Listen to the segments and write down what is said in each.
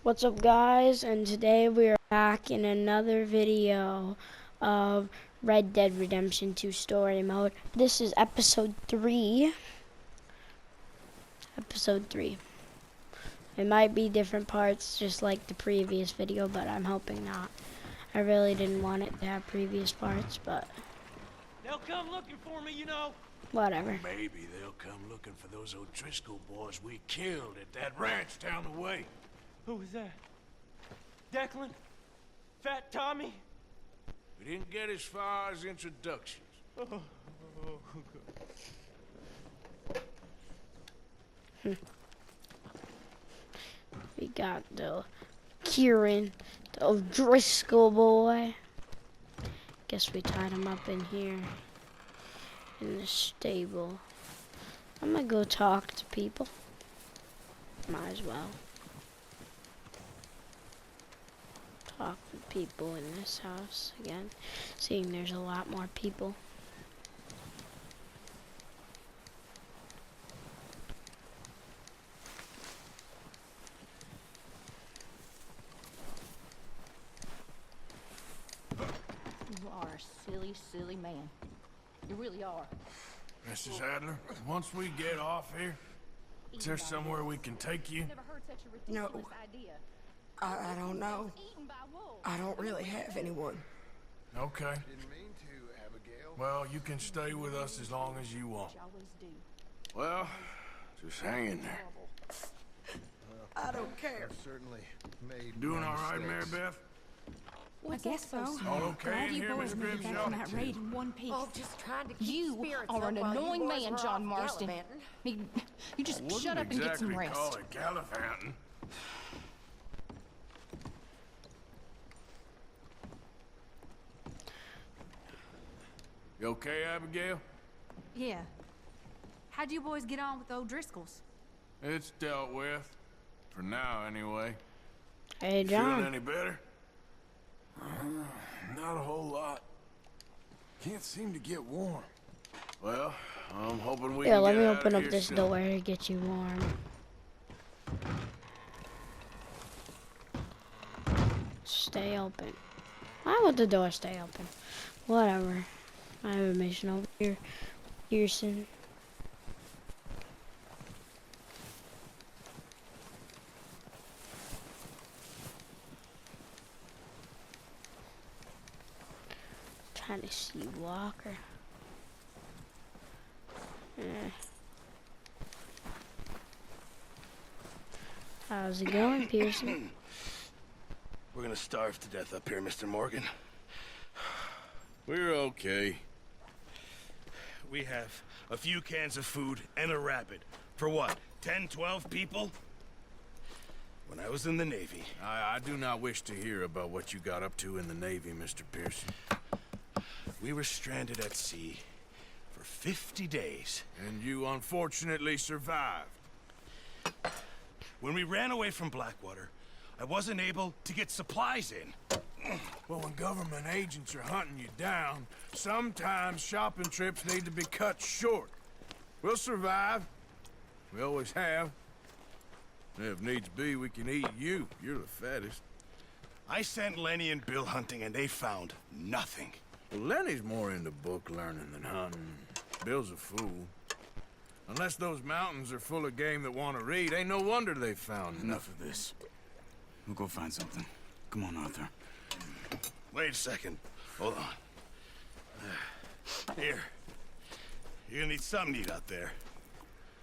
What's up, guys? And today we are back in another video of Red Dead Redemption 2 story mode. This is episode 3. It might be different parts just like the previous video, but I'm hoping not. I really didn't want it to have previous parts, but They'll come looking for me, you know. whatever. Maybe they'll come looking for those O'Driscoll boys we killed at that ranch down the way. Who was that? Declan? Fat Tommy? We didn't get as far as introductions. We got the Kieran, the O'Driscoll boy. Guess we tied him up in here in the stable. I'm gonna go talk to people. Might as well talk to people in this house again, seeing there's a lot more people. You are a silly, silly man. You really are. Mrs. Adler, once we get off here, is there somewhere we can take you? Never heard such a No. ridiculous idea. I don't know. Eaten by wolves. I don't really have anyone. Okay. Didn't mean to, Abigail. Well, you can stay with us as long as you want. You always do. Well, just hang in there. I don't care. I've certainly made Doing my all right, Mary mistakes. Beth? I guess so. All okay Glad in you here, boys Mr. made it back Grimshaw? from that raid in one piece. Oh, just trying to keep You spirits are up an while you annoying boys man, were John off Marston. gallivanting. You just Wouldn't shut up and get some exactly rest. call it gallivanting. You okay, Abigail? Yeah. How'd you boys get on with the O'Driscolls? It's dealt with. For now, anyway. Hey, Feeling John. any better? Not a whole lot. Can't seem to get warm. Well, I'm hoping we Here, can let get me out open of up here this soon. door to get you warm. Stay open. Why would the door stay open? Whatever. I have a mission over here. Pearson. Trying to see Walker. How's it going, Pearson? We're gonna starve to death up here, Mr. Morgan. We're okay. We have a few cans of food and a rabbit. For what, 10, 12 people? When I was in the Navy, I do not wish to hear about what you got up to in the Navy, Mr. Pearson. we were stranded at sea for 50 days. And you unfortunately survived. When we ran away from Blackwater, I wasn't able to get supplies in. Well, when government agents are hunting you down, sometimes shopping trips need to be cut short. We'll survive. We always have. If needs be, we can eat you. You're the fattest. I sent Lenny and Bill hunting and they found nothing. Well, Lenny's more into book learning than hunting. Bill's a fool. Unless those mountains are full of game that want to read, ain't no wonder they found Enough of this. We'll go find something. Come on, Arthur. Wait a second. Hold on. Here. You're gonna need something to eat out there.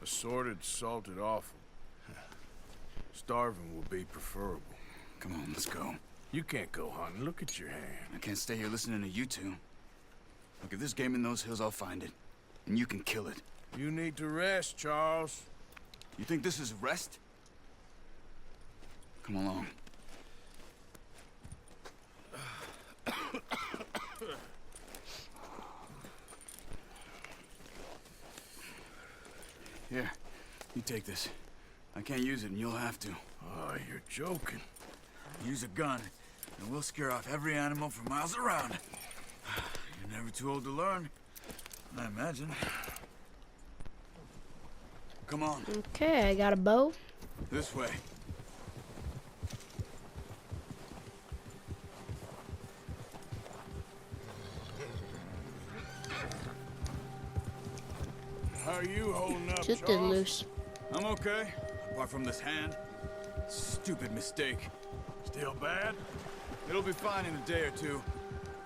Assorted, salted offal. Starving will be preferable. Come on, let's go. You can't go hunting. Look at your hand. I can't stay here listening to you two. Look, if there's game in those hills, I'll find it. And you can kill it. You need to rest, Charles. You think this is rest? Come along. Here, you take this. I can't use it, and you'll have to. Oh, you're joking. Use a gun, and we'll scare off every animal for miles around. You're never too old to learn, I imagine. Come on, Okay, I got a bow. this way. you holding up, Just did Charles? loose. I'm okay, apart from this hand. Stupid mistake. Still bad? It'll be fine in a day or two.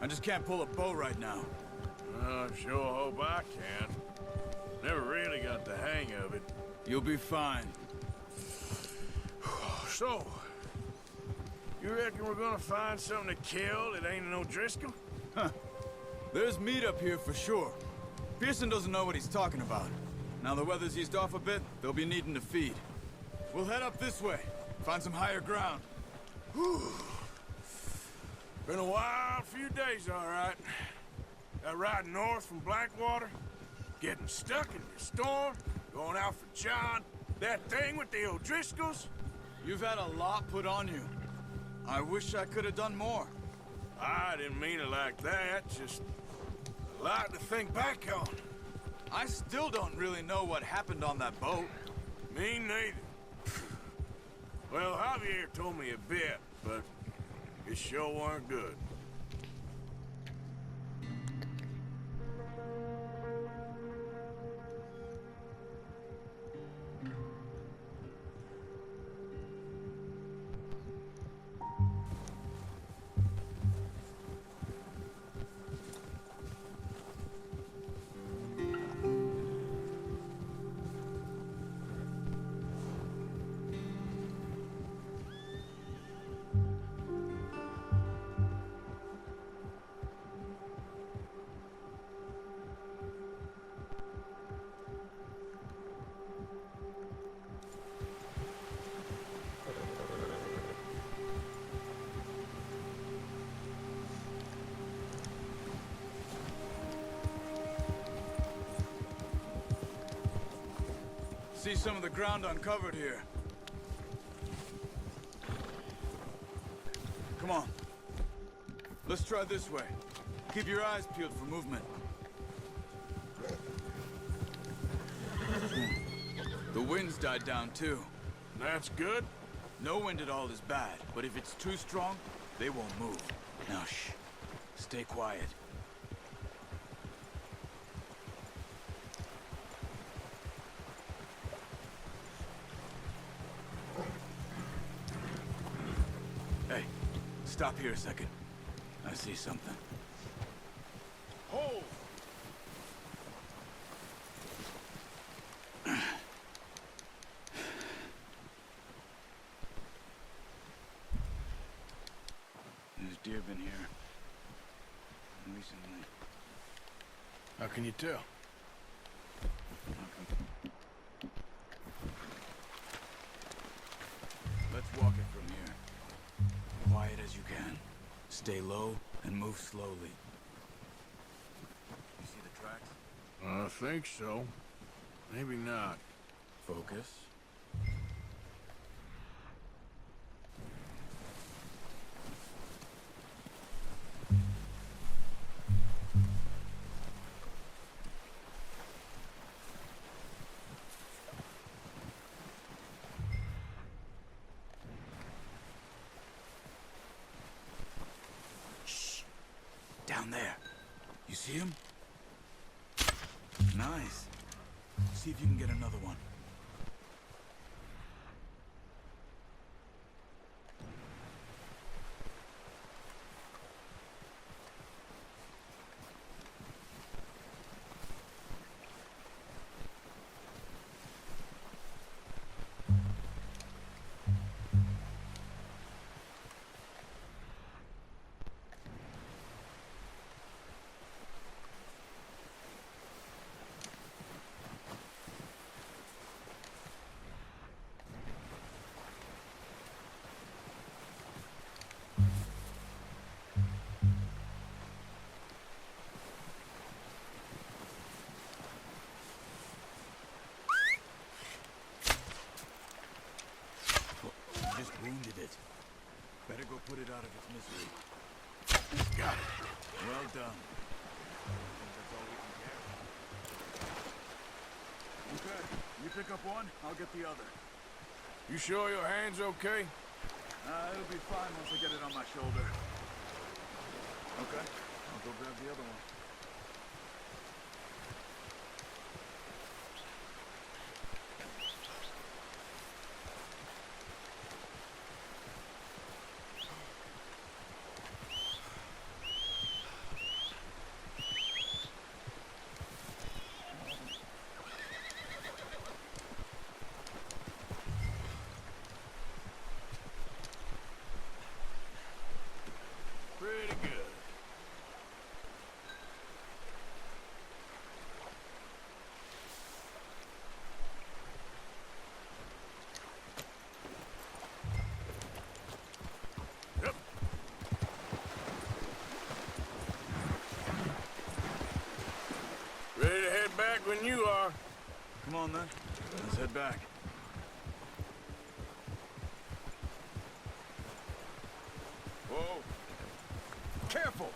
I just can't pull a bow right now. I sure hope I can. Never really got the hang of it. You'll be fine. So, you reckon we're gonna find something to kill that ain't an O'Driscoll? Huh. There's meat up here for sure. Pearson doesn't know what he's talking about. Now the weather's eased off a bit, they'll be needing to feed. We'll head up this way, find some higher ground. Whew. Been a wild few days, all right. That ride north from Blackwater, getting stuck in the storm, going out for John, that thing with the O'Driscolls. You've had a lot put on you. I wish I could have done more. I didn't mean it like that, just a lot to think back on. I still don't really know what happened on that boat. Me neither. Well, Javier told me a bit, but it sure weren't good. See some of the ground uncovered here. Come on. Let's try this way. Keep your eyes peeled for movement. The wind's died down too. That's good. No wind at all is bad, but if it's too strong, they won't move. Now shh. Stay quiet. Hey, stop here a second. I see something. Hold! There's deer been here recently. How can you tell? Let's walk it from here. Quiet as you can. Stay low and move slowly. You see the tracks? I think so. Maybe not. Focus. Down there. You see him? Nice. See if you can get another one. Just wounded it. Better go put it out of its misery. Got it. Well done. I think that's all we can carry. Okay, you pick up one, I'll get the other. You sure your hand's okay? It'll be fine once I get it on my shoulder. Okay, I'll go grab the other one. Come on, then. Let's head back. Whoa! Careful!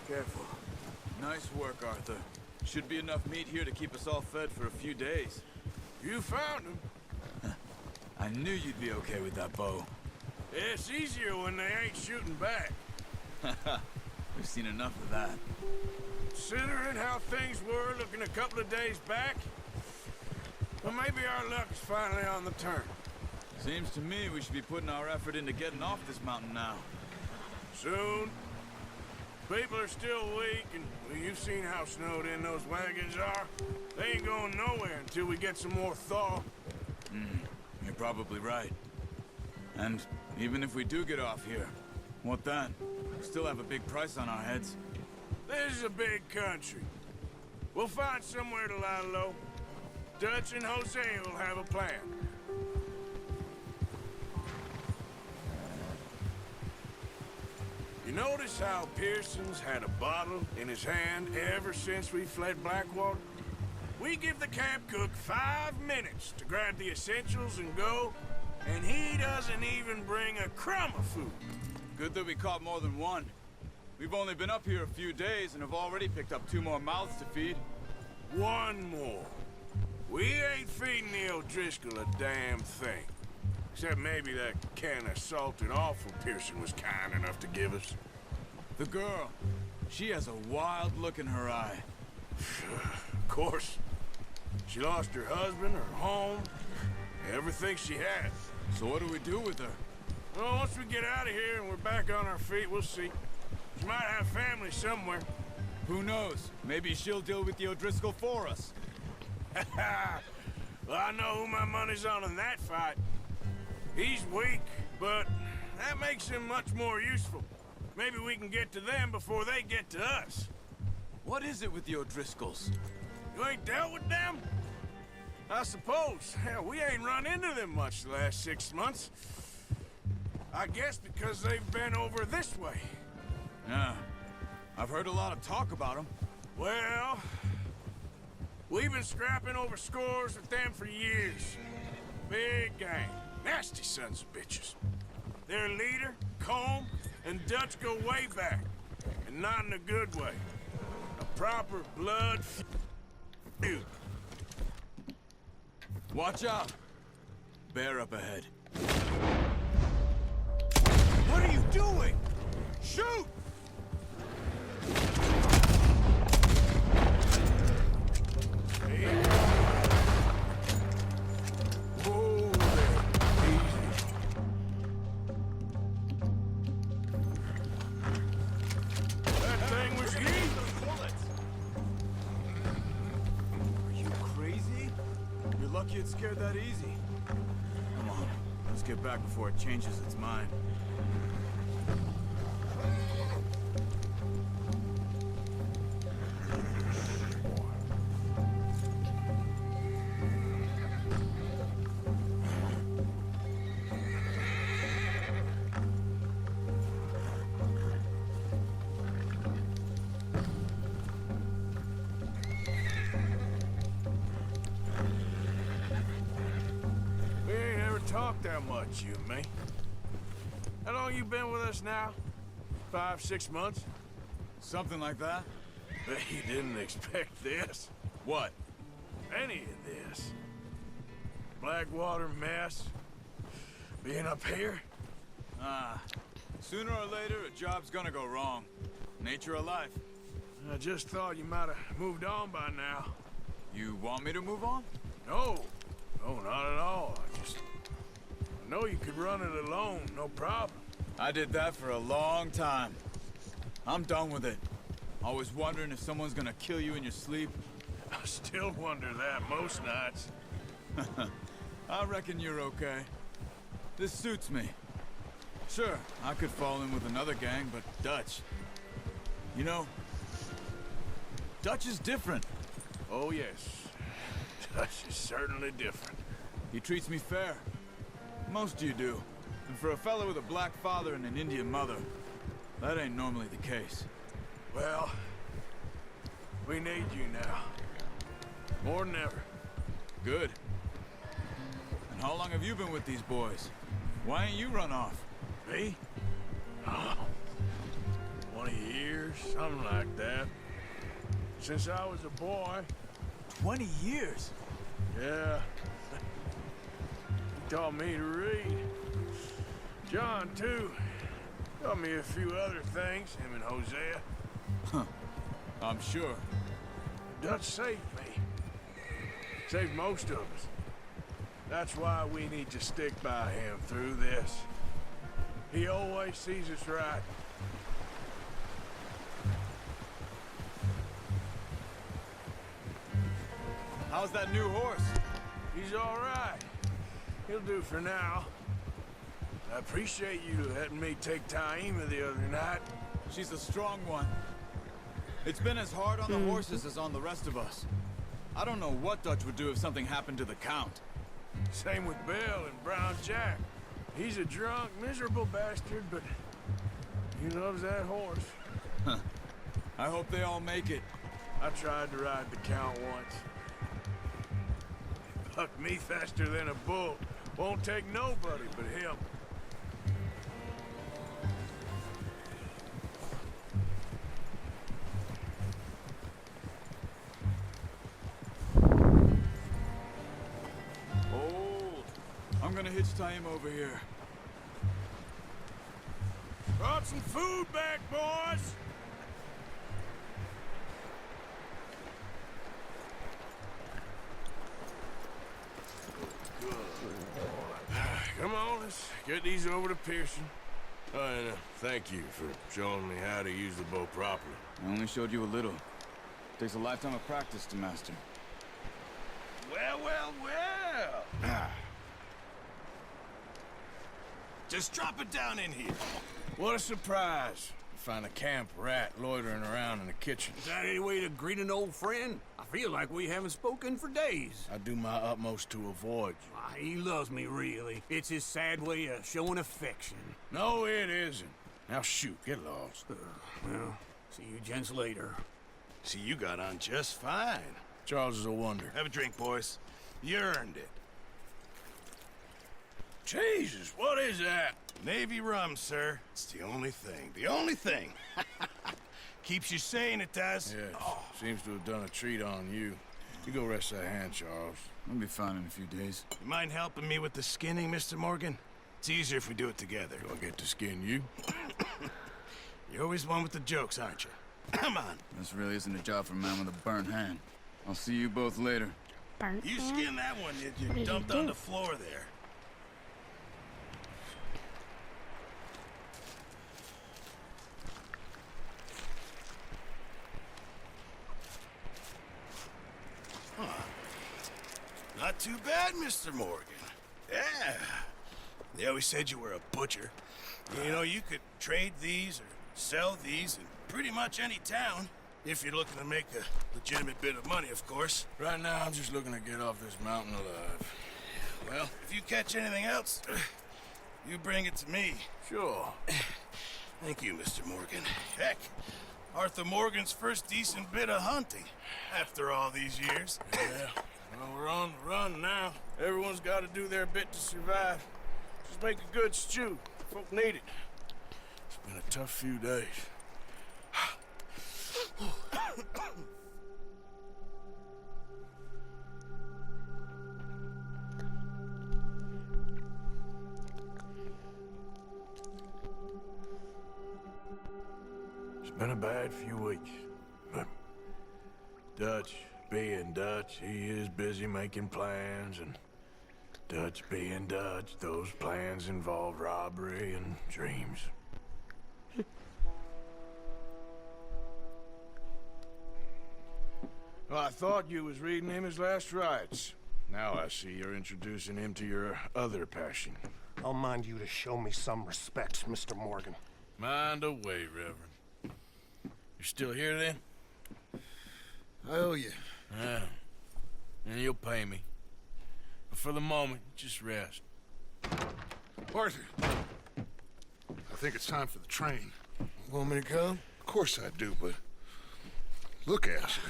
Careful. Nice work, Arthur. Should be enough meat here to keep us all fed for a few days. You found him. I knew you'd be okay with that bow. It's easier when they ain't shooting back. We've seen enough of that. Considering how things were looking a couple of days back, well, maybe our luck's finally on the turn. Seems to me we should be putting our effort into getting off this mountain now. Soon. People are still weak, and well, you've seen how snowed in those wagons are. They ain't going nowhere until we get some more thaw. You're probably right. And even if we do get off here, what then? We still have a big price on our heads. This is a big country. We'll find somewhere to lie low. Dutch and Hosea will have a plan. You notice how Pearson's had a bottle in his hand ever since we fled Blackwater? We give the camp cook 5 minutes to grab the essentials and go, and he doesn't even bring a crumb of food. Good that we caught more than one. We've only been up here a few days and have already picked up 2 more mouths to feed. One more. We ain't feeding the O'Driscoll a damn thing. Except maybe that can of salted offal Pearson was kind enough to give us. The girl, she has a wild look in her eye. Of course. She lost her husband, her home, everything she had. So what do we do with her? Well, once we get out of here and we're back on our feet, we'll see. She might have family somewhere. Who knows? Maybe she'll deal with the O'Driscoll for us. Well, I know who my money's on in that fight. He's weak, but that makes him much more useful. Maybe we can get to them before they get to us. What is it with the O'Driscolls? You ain't dealt with them? I suppose. Hell, we ain't run into them much the last 6 months. I guess because they've been over this way. Yeah. I've heard a lot of talk about them. Well, we've been scrapping over scores with them for years. Big gang. Nasty sons of bitches. Their leader, Colm, and Dutch go way back. And not in a good way. A proper blood feud. Watch out! Bear up ahead. What are you doing? Shoot! Whoa there. Easy. That thing was you. Are you crazy? You're lucky it scared that easy. Come on, let's get back before it changes its mind. We ain't ever talked that much, you and me. How long you been with us now? 5, 6 months? Something like that? Bet you didn't expect this. What? Any of this. Blackwater mess. Being up here. Sooner or later, a job's gonna go wrong. Nature of life. I just thought you might have moved on by now. You want me to move on? No. No, not at all. I know you could run it alone, no problem. I did that for a long time. I'm done with it. Always wondering if someone's gonna kill you in your sleep. I still wonder that most nights. I reckon you're okay. This suits me. Sure, I could fall in with another gang, but Dutch... You know, Dutch is different. Oh, yes. Dutch is certainly different. He treats me fair. Most you do. And for a fellow with a black father and an Indian mother, that ain't normally the case. Well, we need you now. More than ever. Good. And how long have you been with these boys? Why ain't you run off? Me? Oh, 20 years, something like that. Since I was a boy. 20 years? Yeah. He taught me to read. John, too. Taught me a few other things, him and Hosea. Huh. I'm sure. Dutch saved me. Saved most of us. That's why we need to stick by him through this. He always sees us right. How's that new horse? He's all right. He'll do for now. I appreciate you letting me take Taima the other night. She's a strong one. It's been as hard on the horses as on the rest of us. I don't know what Dutch would do if something happened to the Count. Same with Bill and Brown Jack. He's a drunk, miserable bastard, but he loves that horse. Huh. I hope they all make it. I tried to ride the Count once. He bucked me faster than a bull. Won't take nobody but him. I'm gonna hitch Taima over here. Brought some food back, boys! Come on, let's get these over to Pearson. Oh, and thank you for showing me how to use the bow properly. I only showed you a little. Takes a lifetime of practice to master. Well, well, well. Just drop it down in here. What a surprise. Find a camp rat loitering around in the kitchen. Is that any way to greet an old friend? I feel like we haven't spoken for days. I do my utmost to avoid you. Why, he loves me, really. It's his sad way of showing affection. No, it isn't. Now shoot, get lost. Well, see you gents later. See, you got on just fine. Charles is a wonder. Have a drink, boys. You earned it. Jesus, what is that? Navy rum, sir. It's the only thing. The only thing. Keeps you sane, it does. Yeah, seems to have done a treat on you. You go rest that hand, Charles. I'll be fine in a few days. You mind helping me with the skinning, Mr. Morgan? It's easier if we do it together. Do I get to skin you? You're always one with the jokes, aren't you? Come on. This really isn't a job for a man with a burnt hand. I'll see you both later. Burnt You hand? skinned that one What you did dumped he on do? the floor there. Not too bad, Mr. Morgan. Yeah. They always said you were a butcher. You know, you could trade these or sell these in pretty much any town. If you're looking to make a legitimate bit of money, of course. Right now, I'm just looking to get off this mountain alive. Well, if you catch anything else, you bring it to me. Sure. Thank you, Mr. Morgan. Heck, Arthur Morgan's first decent bit of hunting after all these years. Yeah. Well, we're on the run now. Everyone's got to do their bit to survive. Just make a good stew. Folk need it. It's been a tough few days. It's been a bad few weeks, but Dutch being Dutch, he is busy making plans, and Dutch being Dutch, those plans involve robbery and dreams. Well, I thought you was reading him his last rites. Now I see you're introducing him to your other passion. I'll mind you to show me some respect, Mr. Morgan. Mind away, Reverend. You're still here, then? I owe you. Yeah. And you'll pay me. But for the moment, just rest. Arthur, I think it's time for the train. Want me to come? Of course I do, but look, Asher,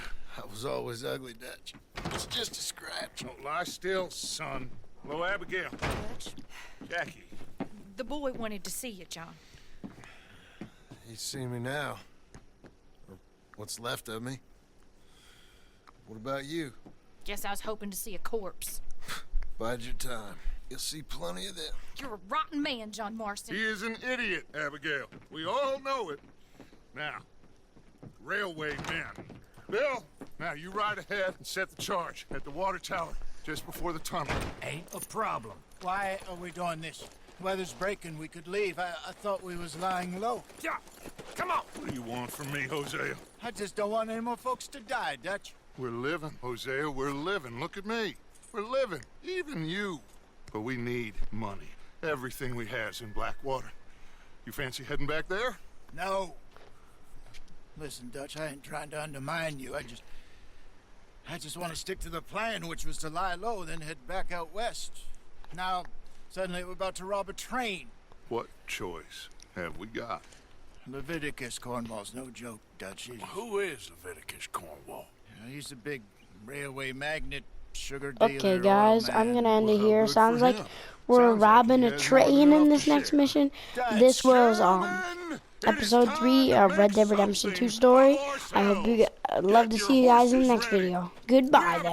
I was always ugly, Dutch. It's just a scratch. Don't lie still, son. Hello, Abigail. Dutch, Jackie. the boy wanted to see you, John. He's seen me now. Or what's left of me. What about you? Guess I was hoping to see a corpse. Bide your time. You'll see plenty of them. You're a rotten man, John Marston. He is an idiot, Abigail. We all know it. Now, railway men. Bill, now you ride ahead and set the charge at the water tower just before the tunnel. Ain't a problem. Why are we doing this? Weather's breaking. We could leave. I thought we was lying low. Yeah, come on. What do you want from me, Hosea? I just don't want any more folks to die, Dutch. We're living, Hosea. We're living. Look at me. We're living. Even you. But we need money. Everything we has in Blackwater. You fancy heading back there? No. Listen, Dutch, I ain't trying to undermine you. I just want to stick to the plan, which was to lie low, then head back out west. Now, suddenly we're about to rob a train. What choice have we got? Leviticus Cornwall's no joke, Dutch. Who is Leviticus Cornwall? He's a big railway magnate, sugar dealer. Okay, guys, oil I'm man. gonna end it Well, here. good Sounds for like him. we're Sounds like robbing he a has more train than in enough this to next share. mission. Dutch, This was Sherman, it episode is 3 time of to Red make Dead Redemption 2 something story. of I hope you ourselves. love to Get see you your guys in the horses next ready. video. Goodbye then.